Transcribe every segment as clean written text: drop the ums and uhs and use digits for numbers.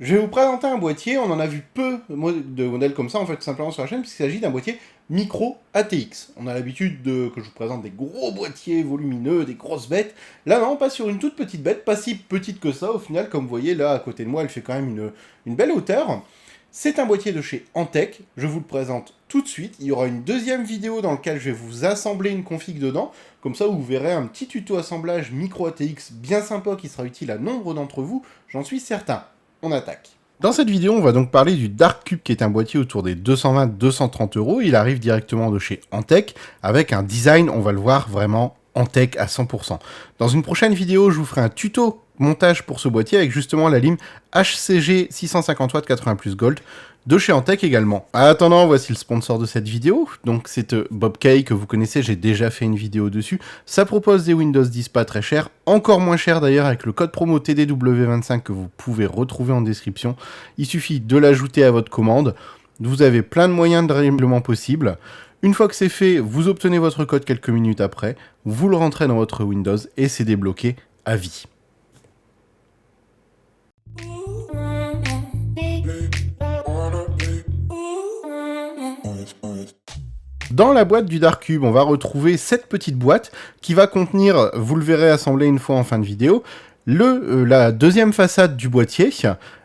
Je vais vous présenter un boîtier, on en a vu peu de modèles comme ça en fait tout simplement sur la chaîne puisqu'il s'agit d'un boîtier micro ATX. On a l'habitude que je vous présente des gros boîtiers volumineux, des grosses bêtes. Là non, pas sur une toute petite bête, pas si petite que ça au final, comme vous voyez là à côté de moi elle fait quand même une belle hauteur. C'est un boîtier de chez Antec, je vous le présente tout de suite. Il y aura une deuxième vidéo dans laquelle je vais vous assembler une config dedans. Comme ça, vous verrez un petit tuto assemblage micro ATX bien sympa qui sera utile à nombre d'entre vous, j'en suis certain. On attaque. Dans cette vidéo, on va donc parler du Dark Cube qui est un boîtier autour des 220-230 €. Il arrive directement de chez Antec avec un design, on va le voir, vraiment Antec à 100%. Dans une prochaine vidéo, je vous ferai un tuto montage pour ce boîtier avec justement la lime HCG 650W 80+ Gold de chez Antec également. En attendant, voici le sponsor de cette vidéo. Donc c'est Bobkey que vous connaissez, j'ai déjà fait une vidéo dessus. Ça propose des Windows 10 pas très chers, encore moins chers d'ailleurs avec le code promo TDW25 que vous pouvez retrouver en description. Il suffit de l'ajouter à votre commande. Vous avez plein de moyens de règlement possibles. Une fois que c'est fait, vous obtenez votre code quelques minutes après, vous le rentrez dans votre Windows et c'est débloqué à vie. Dans la boîte du Dark Cube, on va retrouver cette petite boîte qui va contenir, vous le verrez assemblé une fois en fin de vidéo, la deuxième façade du boîtier,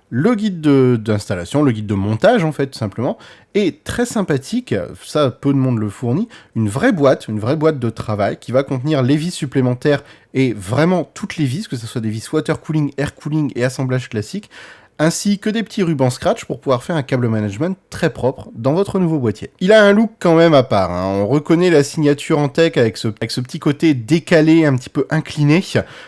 le guide d'installation, le guide de montage en fait tout simplement, et très sympathique, ça peu de monde le fournit, une vraie boîte de travail qui va contenir les vis supplémentaires et vraiment toutes les vis, que ce soit des vis water cooling, air cooling et assemblage classique, ainsi que des petits rubans scratch pour pouvoir faire un câble management très propre dans votre nouveau boîtier. Il a un look quand même à part, hein. On reconnaît la signature Antec avec ce petit côté décalé, un petit peu incliné,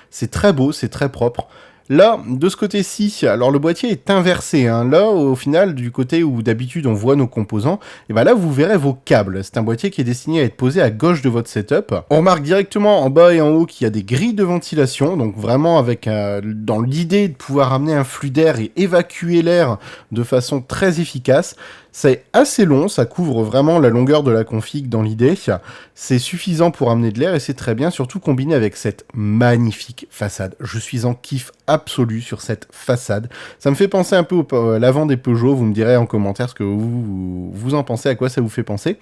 c'est très beau, c'est très propre. Là, de ce côté-ci, alors le boîtier est inversé, hein. Là, au final, du côté où d'habitude on voit nos composants, et ben là vous verrez vos câbles. C'est un boîtier qui est destiné à être posé à gauche de votre setup. On remarque directement en bas et en haut qu'il y a des grilles de ventilation, donc vraiment avec dans l'idée de pouvoir amener un flux d'air et évacuer l'air de façon très efficace. C'est assez long, ça couvre vraiment la longueur de la config dans l'idée. C'est suffisant pour amener de l'air et c'est très bien, surtout combiné avec cette magnifique façade. Je suis en kiff absolu sur cette façade. Ça me fait penser un peu à l'avant des Peugeot, vous me direz en commentaire ce que vous en pensez, à quoi ça vous fait penser.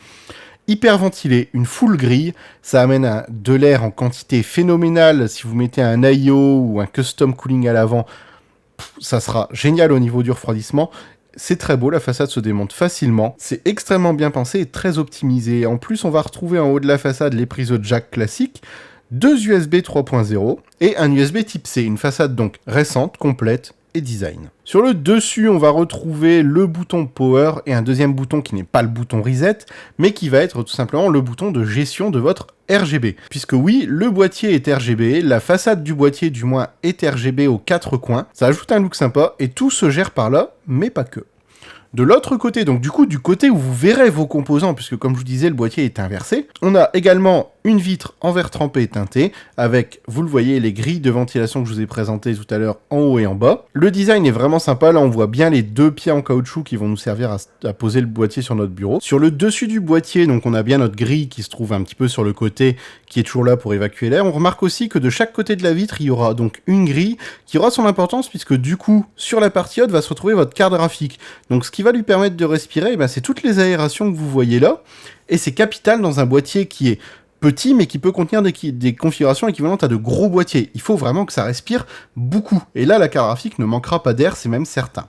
Hyper ventilé, une full grille, ça amène de l'air en quantité phénoménale. Si vous mettez un IO ou un custom cooling à l'avant, ça sera génial au niveau du refroidissement. C'est très beau, la façade se démonte facilement, c'est extrêmement bien pensé et très optimisé. En plus, on va retrouver en haut de la façade les prises jack classiques, deux USB 3.0 et un USB type C, une façade donc récente, complète et design. Sur le dessus, on va retrouver le bouton Power et un deuxième bouton qui n'est pas le bouton Reset, mais qui va être tout simplement le bouton de gestion de votre RGB. Puisque oui, le boîtier est RGB, la façade du boîtier du moins est RGB aux quatre coins, ça ajoute un look sympa et tout se gère par là, mais pas que. De l'autre côté, donc du coup du côté où vous verrez vos composants, puisque comme je vous disais le boîtier est inversé, on a également une vitre en verre trempé et teinté, avec, vous le voyez, les grilles de ventilation que je vous ai présentées tout à l'heure en haut et en bas. Le design est vraiment sympa, là on voit bien les deux pieds en caoutchouc qui vont nous servir à poser le boîtier sur notre bureau. Sur le dessus du boîtier, donc on a bien notre grille qui se trouve un petit peu sur le côté, qui est toujours là pour évacuer l'air. On remarque aussi que de chaque côté de la vitre, il y aura donc une grille qui aura son importance, puisque du coup, sur la partie haute va se retrouver votre carte graphique. Donc ce qui va lui permettre de respirer, ben, c'est toutes les aérations que vous voyez là, et c'est capital dans un boîtier qui est petit, mais qui peut contenir des configurations équivalentes à de gros boîtiers. Il faut vraiment que ça respire beaucoup. Et là, la carte graphique ne manquera pas d'air, c'est même certain.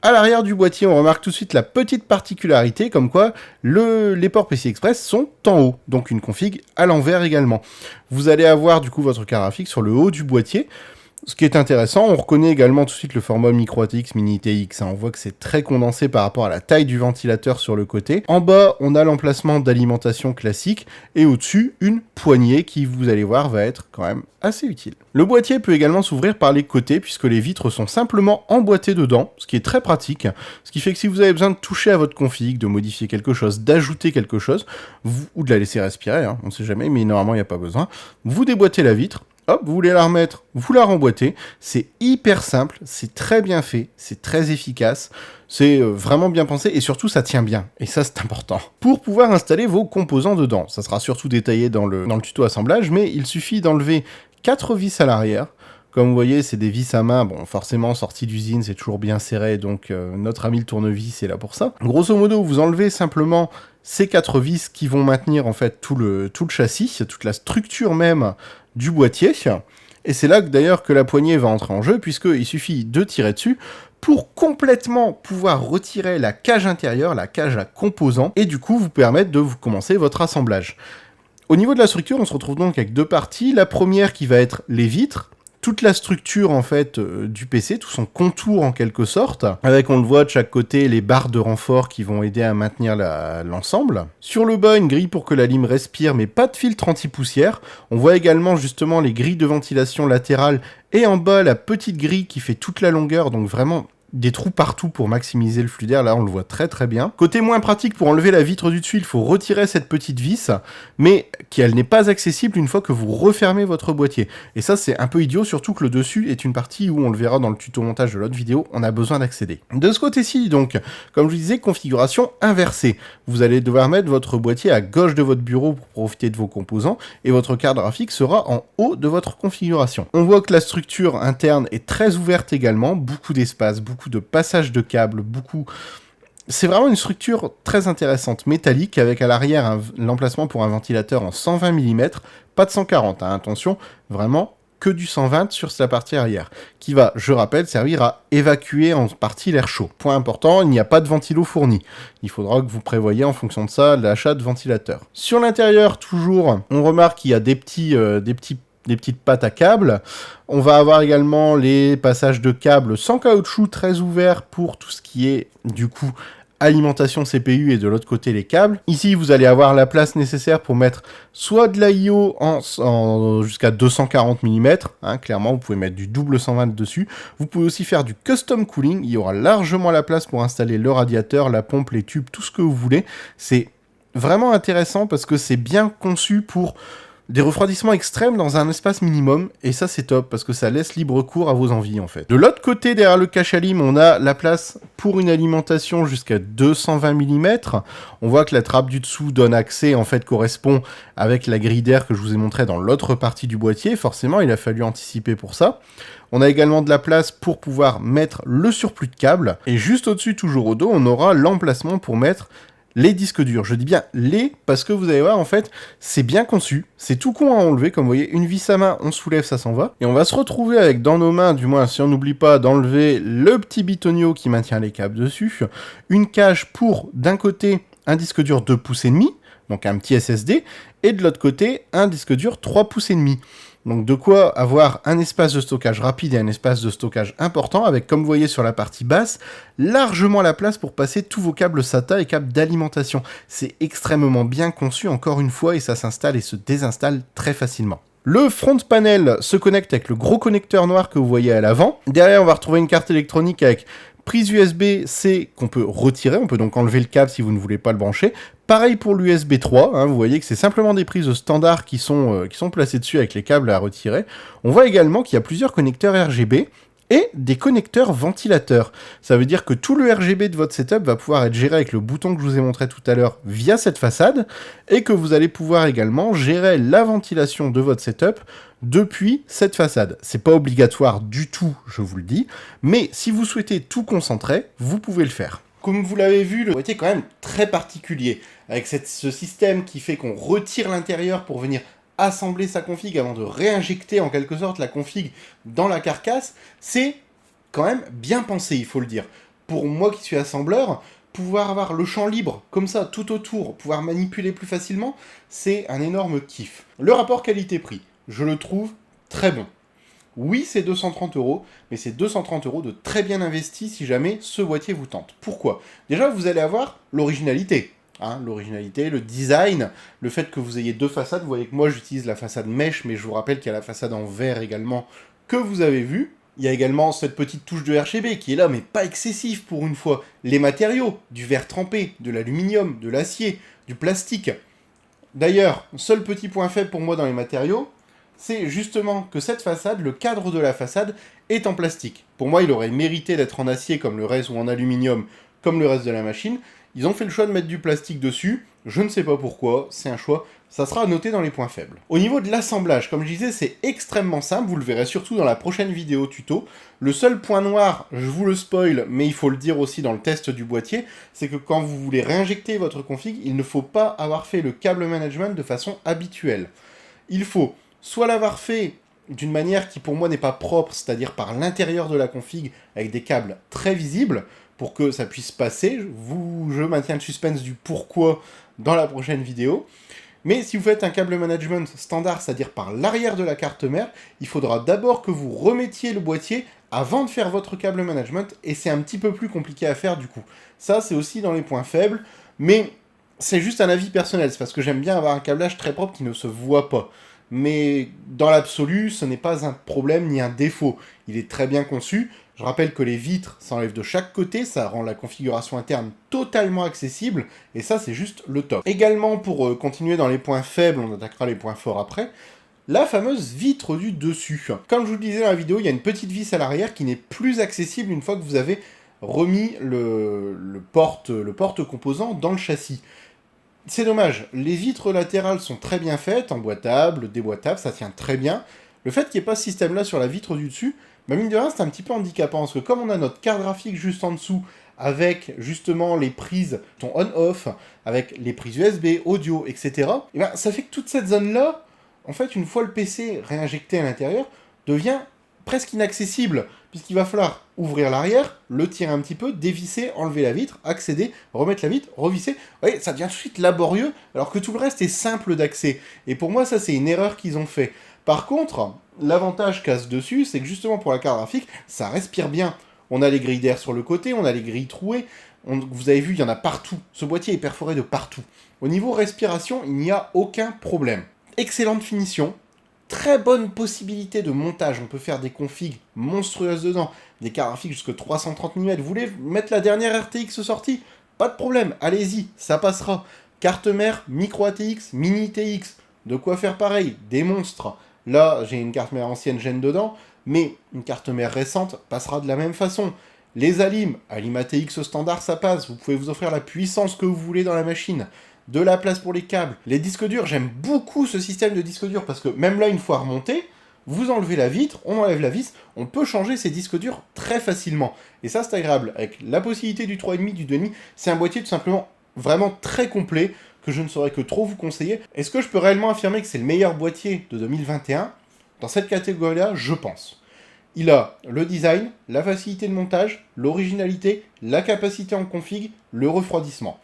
À l'arrière du boîtier, on remarque tout de suite la petite particularité, comme quoi les ports PCI Express sont en haut, donc une config à l'envers également. Vous allez avoir du coup votre carte graphique sur le haut du boîtier. Ce qui est intéressant, on reconnaît également tout de suite le format micro ATX Mini TX. On voit que c'est très condensé par rapport à la taille du ventilateur sur le côté. En bas, on a l'emplacement d'alimentation classique et au-dessus, une poignée qui, vous allez voir, va être quand même assez utile. Le boîtier peut également s'ouvrir par les côtés puisque les vitres sont simplement emboîtées dedans, ce qui est très pratique. Ce qui fait que si vous avez besoin de toucher à votre config, de modifier quelque chose, d'ajouter quelque chose, ou de la laisser respirer, hein, on ne sait jamais, mais normalement il n'y a pas besoin, vous déboîtez la vitre. Hop, vous voulez la remettre, vous la remboîtez. C'est hyper simple, c'est très bien fait, c'est très efficace, c'est vraiment bien pensé et surtout ça tient bien. Et ça c'est important. Pour pouvoir installer vos composants dedans, ça sera surtout détaillé dans le tuto assemblage, mais il suffit d'enlever 4 vis à l'arrière, Comme vous voyez, c'est des vis à main, bon, forcément, sortie d'usine, c'est toujours bien serré, donc notre ami le tournevis est là pour ça. Grosso modo, vous enlevez simplement ces 4 vis qui vont maintenir en fait tout le châssis, toute la structure même du boîtier. Et c'est là que d'ailleurs que la poignée va entrer en jeu, puisqu'il suffit de tirer dessus pour complètement pouvoir retirer la cage intérieure, la cage à composants, et du coup vous permettre de vous commencer votre assemblage. Au niveau de la structure, on se retrouve donc avec 2 parties. La première qui va être les vitres, toute la structure en fait du PC, tout son contour en quelque sorte, avec on le voit de chaque côté les barres de renfort qui vont aider à maintenir l'ensemble. Sur le bas, une grille pour que la lime respire, mais pas de filtre anti-poussière. On voit également justement les grilles de ventilation latérales, et en bas la petite grille qui fait toute la longueur, donc vraiment des trous partout pour maximiser le flux d'air, là on le voit très très bien. Côté moins pratique, pour enlever la vitre du dessus, il faut retirer cette petite vis, mais elle n'est pas accessible une fois que vous refermez votre boîtier. Et ça c'est un peu idiot, surtout que le dessus est une partie où, on le verra dans le tuto montage de l'autre vidéo, on a besoin d'accéder. De ce côté-ci donc, comme je vous disais, configuration inversée. Vous allez devoir mettre votre boîtier à gauche de votre bureau pour profiter de vos composants, et votre carte graphique sera en haut de votre configuration. On voit que la structure interne est très ouverte également, beaucoup d'espace, beaucoup de passages de câbles, C'est vraiment une structure très intéressante, métallique, avec à l'arrière l'emplacement pour un ventilateur en 120 mm, pas de 140, hein, attention, vraiment que du 120 sur la partie arrière, qui va, je rappelle, servir à évacuer en partie l'air chaud. Point important, il n'y a pas de ventilo fourni. Il faudra que vous prévoyiez en fonction de ça l'achat de ventilateurs. Sur l'intérieur, toujours, on remarque qu'il y a des petites pattes à câbles. On va avoir également les passages de câbles sans caoutchouc très ouverts pour tout ce qui est, du coup, alimentation CPU, et de l'autre côté les câbles. Ici, vous allez avoir la place nécessaire pour mettre soit de l'IO jusqu'à 240 mm, hein, clairement, vous pouvez mettre du double 120 dessus. Vous pouvez aussi faire du custom cooling, il y aura largement la place pour installer le radiateur, la pompe, les tubes, tout ce que vous voulez. C'est vraiment intéressant parce que c'est bien conçu pour des refroidissements extrêmes dans un espace minimum, et ça c'est top, parce que ça laisse libre cours à vos envies en fait. De l'autre côté, derrière le cache à lime, on a la place pour une alimentation jusqu'à 220 mm. On voit que la trappe du dessous donne accès, en fait, correspond avec la grille d'air que je vous ai montré dans l'autre partie du boîtier. Forcément, il a fallu anticiper pour ça. On a également de la place pour pouvoir mettre le surplus de câbles, et juste au-dessus, toujours au dos, on aura l'emplacement pour mettre les disques durs. Je dis bien les, parce que vous allez voir, en fait, c'est bien conçu, c'est tout con à enlever, comme vous voyez, une vis à main, on soulève, ça s'en va, et on va se retrouver avec dans nos mains, du moins si on n'oublie pas d'enlever le petit bitonio qui maintient les câbles dessus, une cage pour, d'un côté, un disque dur 2,5 pouces, donc un petit SSD, et de l'autre côté, un disque dur 3,5 pouces. Donc de quoi avoir un espace de stockage rapide et un espace de stockage important, avec, comme vous voyez sur la partie basse, largement la place pour passer tous vos câbles SATA et câbles d'alimentation. C'est extrêmement bien conçu, encore une fois, et ça s'installe et se désinstalle très facilement. Le front panel se connecte avec le gros connecteur noir que vous voyez à l'avant. Derrière, on va retrouver une carte électronique avec prise USB-C qu'on peut retirer, on peut donc enlever le câble si vous ne voulez pas le brancher. Pareil pour l'USB 3, hein, vous voyez que c'est simplement des prises standards qui sont placées dessus avec les câbles à retirer. On voit également qu'il y a plusieurs connecteurs RGB et des connecteurs ventilateurs. Ça veut dire que tout le RGB de votre setup va pouvoir être géré avec le bouton que je vous ai montré tout à l'heure via cette façade, et que vous allez pouvoir également gérer la ventilation de votre setup depuis cette façade. C'est pas obligatoire du tout, je vous le dis, mais si vous souhaitez tout concentrer, vous pouvez le faire. Comme vous l'avez vu, le boîtier est quand même très particulier, avec ce système qui fait qu'on retire l'intérieur pour venir assembler sa config avant de réinjecter en quelque sorte la config dans la carcasse. C'est quand même bien pensé, il faut le dire. Pour moi qui suis assembleur, pouvoir avoir le champ libre, comme ça, tout autour, pouvoir manipuler plus facilement, c'est un énorme kiff. Le rapport qualité-prix, je le trouve très bon. Oui, c'est 230 €, mais c'est 230 € de très bien investi si jamais ce boîtier vous tente. Pourquoi ? Déjà, vous allez avoir l'originalité. Hein, l'originalité, le design, le fait que vous ayez deux façades. Vous voyez que moi, j'utilise la façade mèche, mais je vous rappelle qu'il y a la façade en verre également, que vous avez vu. Il y a également cette petite touche de RGB qui est là, mais pas excessive pour une fois. Les matériaux, du verre trempé, de l'aluminium, de l'acier, du plastique. D'ailleurs, seul petit point faible pour moi dans les matériaux, c'est justement que cette façade, le cadre de la façade, est en plastique. Pour moi, il aurait mérité d'être en acier comme le reste, ou en aluminium comme le reste de la machine. Ils ont fait le choix de mettre du plastique dessus. Je ne sais pas pourquoi, c'est un choix. Ça sera noté dans les points faibles. Au niveau de l'assemblage, comme je disais, c'est extrêmement simple, vous le verrez surtout dans la prochaine vidéo tuto. Le seul point noir, je vous le spoil, mais il faut le dire aussi dans le test du boîtier, c'est que quand vous voulez réinjecter votre config, il ne faut pas avoir fait le câble management de façon habituelle. Il faut soit l'avoir fait d'une manière qui pour moi n'est pas propre, c'est-à-dire par l'intérieur de la config, avec des câbles très visibles, pour que ça puisse passer. Je maintiens le suspense du pourquoi dans la prochaine vidéo. Mais si vous faites un câble management standard, c'est-à-dire par l'arrière de la carte mère, il faudra d'abord que vous remettiez le boîtier avant de faire votre câble management, et c'est un petit peu plus compliqué à faire du coup. Ça, c'est aussi dans les points faibles, mais c'est juste un avis personnel, c'est parce que j'aime bien avoir un câblage très propre qui ne se voit pas. Mais dans l'absolu, ce n'est pas un problème ni un défaut. Il est très bien conçu. Je rappelle que les vitres s'enlèvent de chaque côté, ça rend la configuration interne totalement accessible, et ça c'est juste le top. Également, pour continuer dans les points faibles, on attaquera les points forts après, la fameuse vitre du dessus. Comme je vous le disais dans la vidéo, il y a une petite vis à l'arrière qui n'est plus accessible une fois que vous avez remis le porte-composant dans le châssis. C'est dommage, les vitres latérales sont très bien faites, emboîtables, déboîtables, ça tient très bien. Le fait qu'il n'y ait pas ce système-là sur la vitre du dessus, bah mine de rien, c'est un petit peu handicapant, parce que comme on a notre carte graphique juste en dessous, avec justement les prises, ton on-off, avec les prises USB, audio, etc., et ben, ça fait que toute cette zone-là, en fait, une fois le PC réinjecté à l'intérieur, devient presque inaccessible, puisqu'il va falloir ouvrir l'arrière, le tirer un petit peu, dévisser, enlever la vitre, accéder, remettre la vitre, revisser. Vous voyez, ça devient tout de suite laborieux, alors que tout le reste est simple d'accès. Et pour moi, ça, c'est une erreur qu'ils ont fait. Par contre, l'avantage qu'a ce dessus, c'est que justement pour la carte graphique, ça respire bien. On a les grilles d'air sur le côté, on a les grilles trouées, vous avez vu, il y en a partout. Ce boîtier est perforé de partout. Au niveau respiration, il n'y a aucun problème. Excellente finition, très bonne possibilité de montage, on peut faire des configs monstrueuses dedans, des cartes graphiques jusqu'à 330 mm, vous voulez mettre la dernière RTX sortie? Pas de problème, allez-y, ça passera. Carte mère, micro ATX, mini TX, de quoi faire pareil, des monstres. Là, j'ai une carte mère ancienne Gen dedans, mais une carte mère récente passera de la même façon. Les Alim ATX standard, ça passe, vous pouvez vous offrir la puissance que vous voulez dans la machine. De la place pour les câbles. Les disques durs, j'aime beaucoup ce système de disques durs, parce que même là, une fois remonté, vous enlevez la vitre, on enlève la vis, on peut changer ces disques durs très facilement. Et ça, c'est agréable. Avec la possibilité du 3,5, du 2,5, c'est un boîtier tout simplement vraiment très complet, que je ne saurais que trop vous conseiller. Est-ce que je peux réellement affirmer que c'est le meilleur boîtier de 2021? Dans cette catégorie-là, je pense. Il a le design, la facilité de montage, l'originalité, la capacité en config, le refroidissement.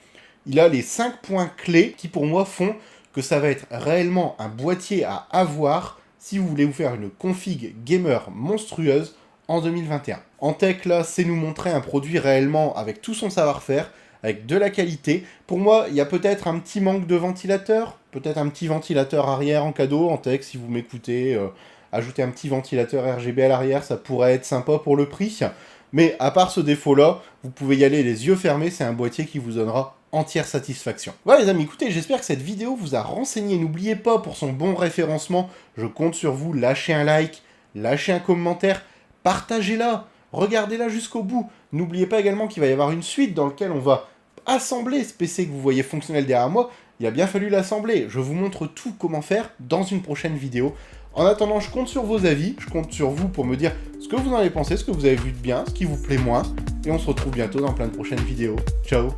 Il a les 5 points clés qui pour moi font que ça va être réellement un boîtier à avoir si vous voulez vous faire une config gamer monstrueuse en 2021. En tech, là, c'est nous montrer un produit réellement avec tout son savoir-faire, avec de la qualité. Pour moi, il y a peut-être un petit manque de ventilateur, peut-être un petit ventilateur arrière en cadeau, en tech, si vous m'écoutez, ajouter un petit ventilateur RGB à l'arrière, ça pourrait être sympa pour le prix. Mais à part ce défaut-là, vous pouvez y aller les yeux fermés, c'est un boîtier qui vous donnera entière satisfaction. Voilà les amis, écoutez, j'espère que cette vidéo vous a renseigné. N'oubliez pas, pour son bon référencement, je compte sur vous, lâchez un like, lâchez un commentaire, partagez-la, regardez-la jusqu'au bout. N'oubliez pas également qu'il va y avoir une suite dans laquelle on va assembler ce PC que vous voyez fonctionnel derrière moi. Il a bien fallu l'assembler. Je vous montre tout comment faire dans une prochaine vidéo. En attendant, je compte sur vos avis, je compte sur vous pour me dire ce que vous en avez pensé, ce que vous avez vu de bien, ce qui vous plaît moins. Et on se retrouve bientôt dans plein de prochaines vidéos. Ciao!